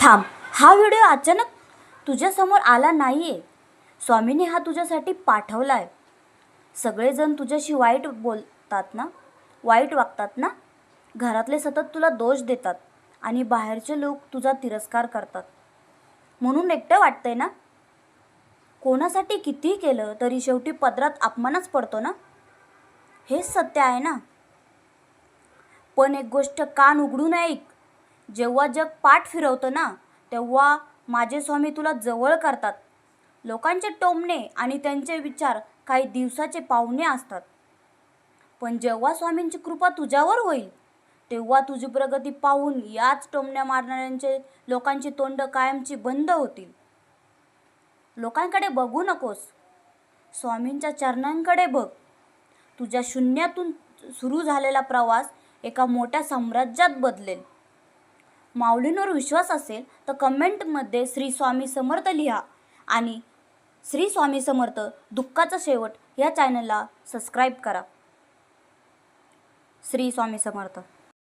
थांब, हा व्हिडिओ अचानक तुझ्यासमोर आला नाही आहे. स्वामीने हा तुझ्यासाठी पाठवला आहे. सगळेजण तुझ्याशी वाईट बोलतात ना, वाईट वागतात ना, घरातले सतत तुला दोष देतात आणि बाहेरचे लोक तुझा तिरस्कार करतात. म्हणून एकटं वाटतंय ना. कोणासाठी कितीही केलं तरी शेवटी पदरात अपमानच पडतो ना. हेच सत्य आहे ना. पण एक गोष्ट कान उघडून ऐक. जेव्हा जग पाठ फिरवतं ना, तेव्हा माझे स्वामी तुला जवळ करतात. लोकांचे टोमणे आणि त्यांचे विचार काही दिवसाचे पाहुणे असतात, पण जेव्हा स्वामींची कृपा तुझ्यावर होईल तेव्हा तुझी प्रगती पाहून याच टोमण्या मारणाऱ्यांचे लोकांची तोंड कायमची बंद होतील. लोकांकडे बघू नकोस, स्वामींच्या चरणांकडे बघ. तुझ्या शून्यातून सुरू झालेला प्रवास एका मोठ्या साम्राज्यात बदलेल. माऊलींवर विश्वास असेल तर कमेंटमध्ये श्री स्वामी समर्थ लिहा आणि श्री स्वामी समर्थ दुःखाचा शेवट या चॅनलला सबस्क्राईब करा. श्री स्वामी समर्थ.